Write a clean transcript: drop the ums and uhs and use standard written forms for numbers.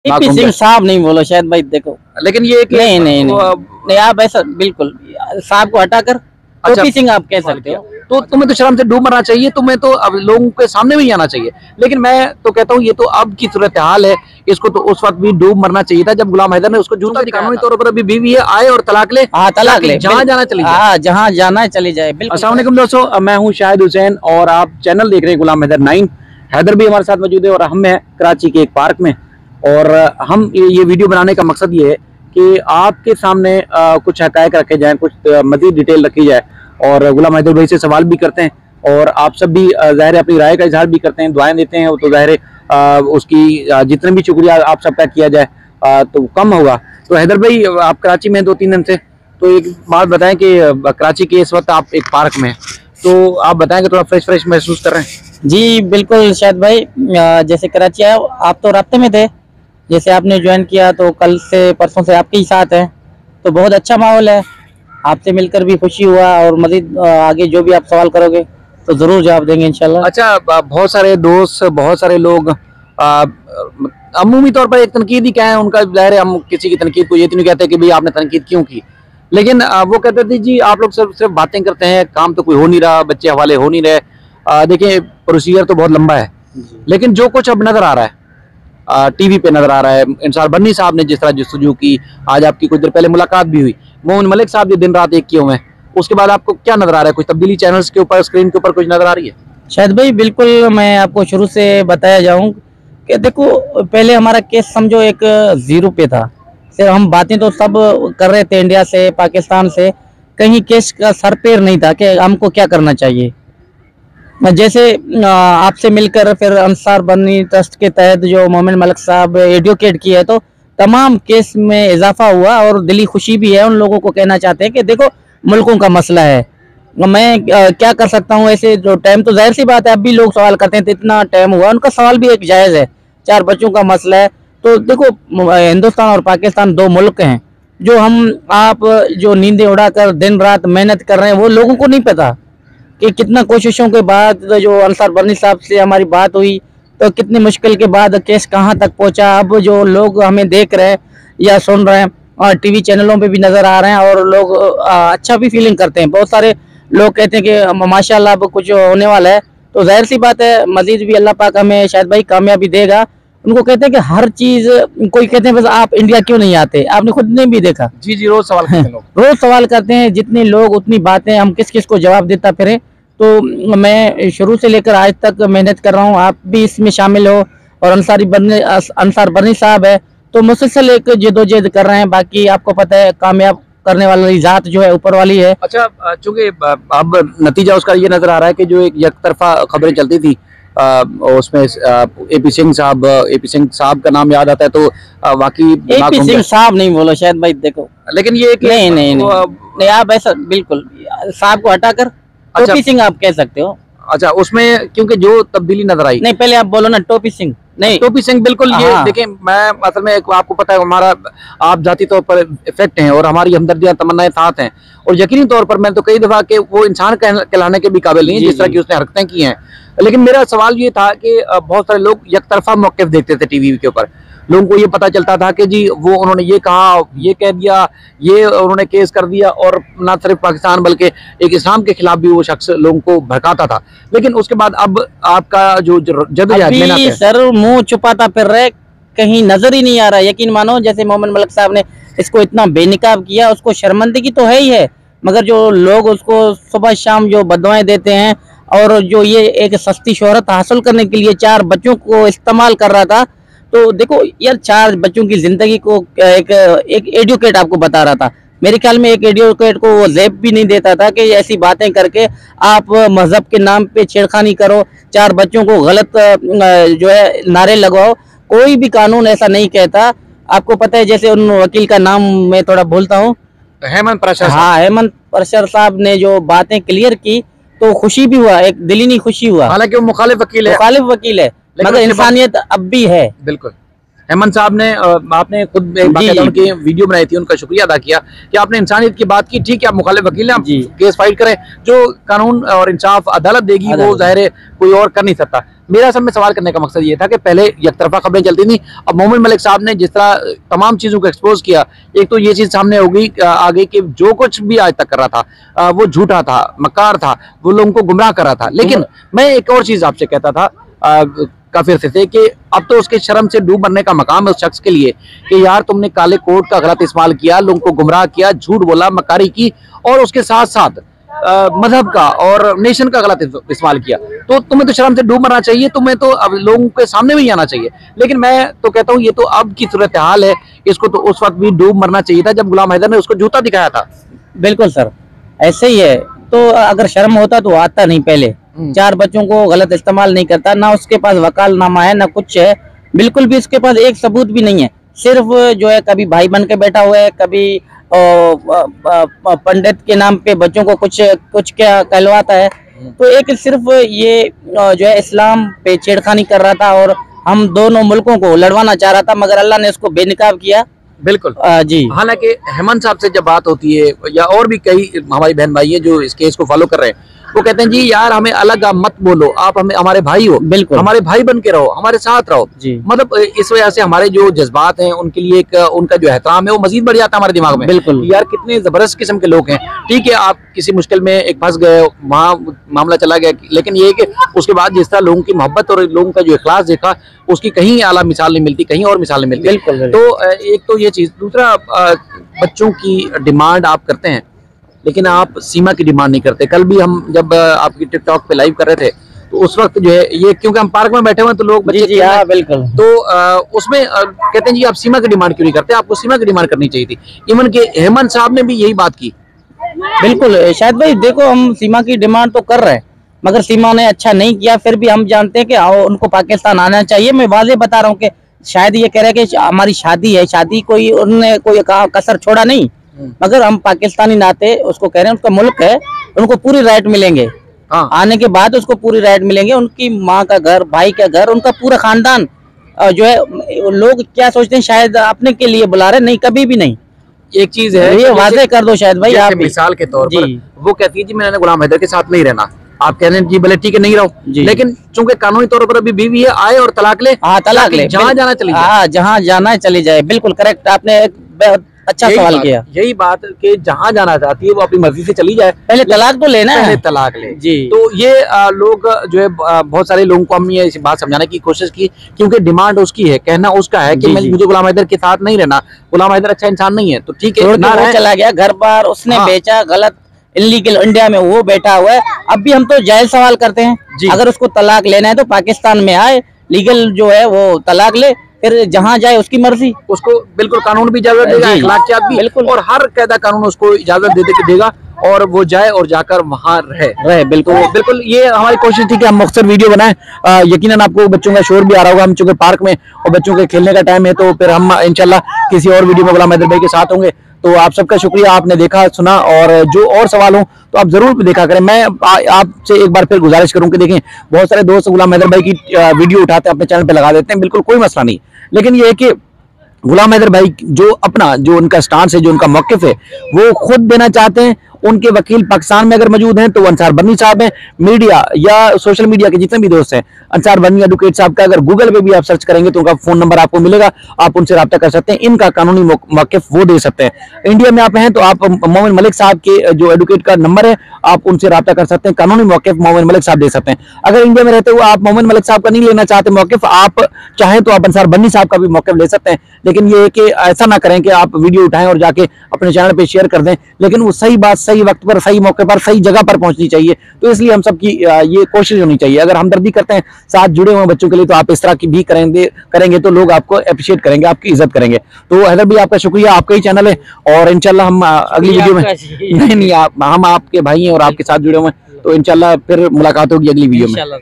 P Singh साहब नहीं बोलो शायद भाई, देखो लेकिन ये कि नहीं नहीं नहीं, नहीं आप ऐसा बिल्कुल साहब को हटाकर अच्छा, पी सिंह आप कह सकते हो। तो तुम्हें तो शर्म से डूब मरना चाहिए, तुम्हें तो अब लोगों के सामने भी आना चाहिए। लेकिन मैं तो कहता हूँ ये तो अब की सूरत हाल है, इसको तो उस वक्त भी डूब मरना चाहिए था जब गुलाम हैदर ने उसको जूता दिखाया। कानूनी तौर पर अभी बीवी है, आए और तलाक ले, हाँ तलाक ले, जहाँ जाना चली जाए। हाँ जहाँ जाना है चली जाए। बिल्कुल। अस्सलाम वालेकुम दोस्तों, मैं हूँ शाहिद हुसैन और आप चैनल देख रहे हैं गुलाम हैदर 9। हैदर भी हमारे साथ मौजूद है और हम हैं कराची के एक पार्क में। और हम ये वीडियो बनाने का मकसद ये है कि आपके सामने कुछ हकायक रखे जाएं, कुछ मजीद डिटेल रखी जाए और गुलाम हैदर भाई से सवाल भी करते हैं और आप सब भी ज़ाहिर अपनी राय का इजहार भी करते हैं, दुआएं देते हैं। वो तो ज़ाहिर उसकी जितने भी शुक्रिया आप सबका किया जाए तो कम होगा। तो हैदर भाई आप कराची में 2-3 दिन से, तो एक बात बताएं कि कराची के इस वक्त आप एक पार्क में हैं, तो आप बताएं कि थोड़ा फ्रेश महसूस कर रहे हैं? जी बिल्कुल शायद भाई, जैसे कराची आए आप तो रास्ते में थे, जैसे आपने ज्वाइन किया तो कल से परसों से आपके ही साथ हैं, तो बहुत अच्छा माहौल है। आपसे मिलकर भी खुशी हुआ और मजीद आगे जो भी आप सवाल करोगे तो जरूर जवाब देंगे इंशाल्लाह। अच्छा, बहुत सारे दोस्त, बहुत सारे लोग अमूमी तौर पर एक तनकीद ही क्या है उनका, ज़ाहिर है हम किसी की तनकीद को ये तो नहीं कहते कि भाई आपने तनकीद क्यों की, लेकिन वो कहते थे जी आप लोग सिर्फ बातें करते हैं, काम तो कोई हो नहीं रहा, बच्चे हवाले हो नहीं रहे। देखिए प्रोसीजर तो बहुत लंबा है, लेकिन जो कुछ अब नजर आ रहा है टीवी पे नजर आ रहा है, इंसार बन्नी साहब ने जिस तरह जस्तजू की, आज आपकी कुछ देर पहले मुलाकात भी हुई, मोहन मलिक साहब जो दिन रात एक किए हुए हैं, उसके बाद आपको क्या नजर आ रहा है? कुछ तब्दीली चैनल्स के ऊपर, स्क्रीन के ऊपर कुछ नजर आ रही है? शायद भाई बिल्कुल, मैं आपको शुरू से बताया जाऊं कि देखो पहले हमारा केस समझो एक जीरो पे था, सिर्फ हम बातें तो सब कर रहे थे इंडिया से पाकिस्तान से, कहीं केस का सर पैर नहीं था कि हमको क्या करना चाहिए। जैसे आपसे मिलकर फिर अंसार बन्नी ट्रस्ट के तहत जो मोमिन मलिक साहब एडवोकेट की है, तो तमाम केस में इजाफा हुआ और दिली खुशी भी है। उन लोगों को कहना चाहते हैं कि देखो मुल्कों का मसला है, मैं क्या कर सकता हूँ। ऐसे जो टाइम तो जाहिर सी बात है, अब भी लोग सवाल करते हैं तो इतना टाइम हुआ, उनका सवाल भी एक जायज़ है। 4 बच्चों का मसला है, तो देखो हिंदुस्तान और पाकिस्तान 2 मुल्क हैं, जो हम आप जो नींदें उड़ाकर दिन रात मेहनत कर रहे हैं, वो लोगों को नहीं पता कि कितना कोशिशों के बाद जो अंसार बर्नी साहब से हमारी बात हुई, तो कितनी मुश्किल के बाद केस कहाँ तक पहुँचा। अब जो लोग हमें देख रहे हैं या सुन रहे हैं और टीवी चैनलों पे भी नज़र आ रहे हैं और लोग अच्छा भी फीलिंग करते हैं। बहुत सारे लोग कहते हैं कि माशाल्लाह अब कुछ होने वाला है, तो जाहिर सी बात है मजीद भी अल्लाह पाक हमें शायद भाई कामयाबी देगा। उनको कहते हैं कि हर चीज़, कोई कहते हैं बस आप इंडिया क्यों नहीं आते, आपने खुद ने भी देखा। जी रोज सवाल करते हैं लोग। रोज सवाल करते हैं, जितने लोग उतनी बातें, हम किस किस को जवाब देता फिरें। तो मैं शुरू से लेकर आज तक मेहनत कर रहा हूँ, आप भी इसमें शामिल हो। और अंसार बर्नी साहब है तो मुसलसल एक जदोजहद कर रहे हैं। बाकी आपको पता है कामयाब करने वाली जात जो है ऊपर वाली है। अच्छा, चूंकि अब नतीजा उसका ये नजर आ रहा है कि जो एक तरफा खबरें चलती थी उसमें एपी सिंह साहब का नाम याद आता है, तो वाकई एपी सिंह साहब नहीं बोलो शायद भाई, देखो लेकिन ये नहीं नहीं नहीं, आप ऐसा बिल्कुल साहब को हटाकर टोपी सिंह आप कह सकते हो। अच्छा, उसमें क्योंकि जो तब्दीली नजर आई, नहीं पहले आप बोलो ना टोपी सिंह। नहीं टोपी सिंह बिल्कुल। ये देखें, मैं असल में आपको पता है हमारा आप जाती तौर पर इफेक्ट हैं और हमारी हमदर्दियां तमन्नाएं साथ हैं, और यकीनी तौर पर मैं तो कई दफा के वो इंसान कहलाने के भी काबिल नहीं है जिस तरह की उसने हरकतें की हैं। लेकिन मेरा सवाल ये था कि बहुत सारे लोग यकतरफा मौक़िफ़ देखते थे टीवी के ऊपर, लोगों को ये पता चलता था कि जी वो उन्होंने ये कहा, ये कह दिया, ये उन्होंने केस कर दिया, और ना सिर्फ पाकिस्तान बल्कि एक इस्लाम के खिलाफ भी वो शख्स लोगों को भड़काता था। लेकिन उसके बाद अब आपका जो जदोजहद, सर मुंह छुपाता फिर रहे, कहीं नजर ही नहीं आ रहा। यकीन मानो जैसे मोहम्मद मलिक साहब ने इसको इतना बेनिकाब किया, उसको शर्मिंदगी तो है ही है, मगर जो लोग उसको सुबह शाम जो बदवाएं देते हैं और जो ये एक सस्ती शोहरत हासिल करने के लिए 4 बच्चों को इस्तेमाल कर रहा था। तो देखो यार, 4 बच्चों की जिंदगी को एक एडवोकेट आपको बता रहा था, मेरे ख्याल में एक एडवोकेट को वो ज़ेब भी नहीं देता था कि ऐसी बातें करके आप मजहब के नाम पे छेड़खानी करो, 4 बच्चों को गलत जो है नारे लगाओ। कोई भी कानून ऐसा नहीं कहता। आपको पता है, जैसे उन वकील का नाम मैं थोड़ा भूलता हूँ, हेमंत प्रशर। हाँ, हेमंत प्रशर साहब ने जो बातें क्लियर की तो खुशी भी हुआ, एक दिलीनी खुशी हुआ। हालांकि वो मुखालिफ वकील है, मगर इंसानियत अब भी है। बिल्कुल। हेमंत साहब ने आपने खुद एक बाकायदा उनकी वीडियो बनाई थी, उनका शुक्रिया अदा किया कि आपने इंसानियत की बात की। ठीक है, आप मुखालिफ वकील हैं, आप केस फाइट करें, जो कानून और इंसाफ अदालत देगी वो जाहिर है कोई और कर नहीं सकता। मेरा सब में सवाल करने का मकसद ये था कि पहले एक तरफा खबरें चलती थी, अब मोमिन मलिक साहब ने जिस तरह तमाम चीज़ों को एक्सपोज किया, एक तो ये चीज़ सामने होगी आगे कि जो कुछ भी आज तक कर रहा था वो झूठा था, मक्कार था, वो लोगों को गुमराह कर रहा था। लेकिन मैं एक और चीज़ आपसे कहता था काफी अर्से से कि अब तो उसके शर्म से डूब मरने का मकाम है उस शख्स के लिए कि यार तुमने काले कोड का गलत इस्तेमाल किया, लोगों को गुमराह किया, झूठ बोला, मक्कारी की, और उसके साथ साथ मजहब का और नेशन का गलत इस्तेमाल किया। तो तुम्हें तो शर्म से डूब मरना चाहिए, तुम्हें तो अब लोगों के सामने भी आना चाहिए। लेकिन मैं तो कहता हूँ ये तो अब की सूरत हाल है, इसको तो उस वक्त भी डूब मरना चाहिए था जब गुलाम हैदर ने उसको जूता दिखाया था। बिल्कुल सर, ऐसे ही है। तो अगर शर्म होता तो आता नहीं, पहले 4 बच्चों को गलत इस्तेमाल नहीं करता, ना उसके पास वकालतनामा है ना कुछ है, बिल्कुल भी उसके पास एक सबूत भी नहीं है। सिर्फ जो है कभी भाई बन के बैठा हुआ है, कभी पंडित के नाम पे बच्चों को कुछ क्या कहलवाता है। तो एक सिर्फ ये जो है इस्लाम पे छेड़खानी कर रहा था और हम दोनों मुल्कों को लड़वाना चाह रहा था, मगर अल्लाह ने उसको बेनकाब किया। बिल्कुल जी। हालांकि हेमंत साहब से जब बात होती है या और भी कई हमारी बहन भाई है जो इस केस को फॉलो कर रहे हैं, वो कहते हैं जी यार हमें अलग आप मत बोलो, आप हमें हमारे भाई हो, बिल्कुल हमारे भाई बन के रहो, हमारे साथ रहो जी। मतलब इस वजह से हमारे जो जज्बात हैं उनके लिए एक उनका जो एहतराम है वो मजीद बढ़ जाता है हमारे दिमाग में। बिल्कुल यार कितने जबरदस्त किस्म के लोग हैं। ठीक है, आप किसी मुश्किल में एक फंस गए, वहाँ मामला चला गया, लेकिन ये कि उसके बाद जिस तरह लोगों की मोहब्बत और लोगों का जो इखलास देखा, उसकी कहीं आला मिसाल नहीं मिलती, कहीं और मिसाल नहीं मिलती। बिल्कुल। तो एक तो ये चीज, दूसरा बच्चों की डिमांड आप करते हैं लेकिन आप सीमा की डिमांड नहीं करते। कल भी हम जब आपकी टिकटॉक पे लाइव कर रहे थे तो उस वक्त जो है ये, क्योंकि हम पार्क में बैठे हुए हैं तो लोग बच्चे जी हाँ बिल्कुल, तो उसमें कहते हैं जी आप सीमा की डिमांड क्यों नहीं करते, आपको सीमा की डिमांड करनी चाहिए थी। इवन के हेमंत साहब ने भी यही बात की। बिल्कुल शायद भाई, देखो हम सीमा की डिमांड तो कर रहे हैं मगर सीमा ने अच्छा नहीं किया, फिर भी हम जानते हैं कि उनको पाकिस्तान आना चाहिए। मैं वाजे बता रहा हूँ कि शायद ये कह रहे हैं कि हमारी शादी है, शादी कोई उन्होंने कोई कसर छोड़ा नहीं, मगर हम पाकिस्तानी नाते उसको कह रहे हैं, उसका मुल्क है, उनको पूरी राइट मिलेंगे। आने के बाद उसको पूरी राइट मिलेंगे, उनकी माँ का घर, भाई का घर, उनका पूरा खानदान जो है। लोग क्या सोचते हैं शायद अपने के लिए बुला रहे, नहीं, कभी भी नहीं। एक चीज है, ये वाजे कर दो शायद भाई आप मिसाल के तौर पर वो कहती है जी मैंने गुलाम हैदर के साथ नहीं रहना, आप कह रहे हैं जी भले ठीक है नहीं रहो, लेकिन चूंकि कानूनी तौर पर अभी बीवी है, आए और तलाक ले। हाँ तलाक ले, जहाँ जाना चली जाए। हाँ जहाँ जाना है चली जाए। बिल्कुल करेक्ट, आपने एक अच्छा सवाल किया। यही बात कि जहाँ जाना चाहती है वो अपनी मर्जी से चली जाए, पहले तलाक तो लेना है, पहले तलाक ले जी। तो ये लोग जो है बहुत सारे लोगों को हमने ये बात समझाने की कोशिश की, क्योंकि डिमांड उसकी है, कहना उसका है कि मुझे गुलाम हैदर के साथ नहीं रहना, गुलाम हैदर अच्छा इंसान नहीं है, तो ठीक है ना, चला गया घर बार उसने बेचा, गलत इलीगल इंडिया में वो बैठा हुआ है। अब भी हम तो जायज सवाल करते हैं, अगर उसको तलाक लेना है तो पाकिस्तान में आए, लीगल जो है वो तलाक ले, फिर जहाँ जाए उसकी मर्जी, उसको बिल्कुल कानून भी इजाजत देगा, अखलाकियात भी, बिल्कुल, और हर कायदा कानून उसको इजाजत देगा और वो जाए और जाकर वहाँ रहे। बिल्कुल बिल्कुल, ये हमारी कोशिश थी कि हम मुख्तसर वीडियो बनाएं। यकीनन आपको बच्चों का शोर भी आ रहा होगा, हम चूंकि पार्क में और बच्चों के खेलने का टाइम है, तो फिर हम इंशाल्लाह किसी और वीडियो में गुलाम हैदर भाई के साथ होंगे। तो आप सबका शुक्रिया, आपने देखा सुना, और जो और सवाल हो तो आप जरूर देखा करें। मैं आपसे एक बार फिर गुजारिश करूं कि देखें, बहुत सारे दोस्त गुलाम हैदर भाई की वीडियो उठाते हैं, अपने चैनल पे लगा देते हैं, बिल्कुल कोई मसला नहीं, लेकिन ये है कि गुलाम हैदर भाई जो अपना जो उनका स्टांस है, जो उनका मौक़िफ़ है, वो खुद देना चाहते हैं। उनके वकील पाकिस्तान में अगर मौजूद हैं तो अंसार बन्नी साहब हैं। मीडिया या सोशल मीडिया के जितने भी दोस्त हैं, अंसार बन्नी एडवोकेट साहब का अगर गूगल पे भी आप सर्च करेंगे तो उनका फोन नंबर आपको मिलेगा, आप उनसे रब्ता कर सकते हैं। इनका कानूनी मौक़िफ़ वो दे सकते हैं। इंडिया में आप हैं तो आप मोमिन मलिक साहब के जो एडवोकेट का नंबर है, आप उनसे रब्ता कर सकते हैं, कानूनी मौक़िफ़ मोमिन मलिक साहब दे सकते हैं। अगर इंडिया में रहते हुए आप मोमिन मलिक साहब का नहीं लेना चाहते मौक़िफ़, आप चाहें तो आप अंसार बन्नी साहब का भी मौक़िफ़ ले सकते हैं, लेकिन ये है कि ऐसा ना करें कि आप वीडियो उठाएं और जाके अपने चैनल पे शेयर कर दें, लेकिन वो सही बात सही वक्त पर सही मौके पर सही जगह पर पहुंचनी चाहिए। तो इसलिए हम सबकी ये कोशिश होनी चाहिए। अगर हमदर्दी करते हैं साथ जुड़े हुए बच्चों के लिए, तो आप इस तरह की भी करेंगे तो लोग आपको अप्रिशिएट करेंगे, आपकी इज्जत करेंगे। तो हैदर भी आपका शुक्रिया, आपका ही चैनल है, और इंशाल्लाह हम अगली वीडियो में नहीं हम आपके भाई हैं और आपके साथ जुड़े हुए हैं, तो इंशाल्लाह फिर मुलाकात होगी अगली वीडियो में।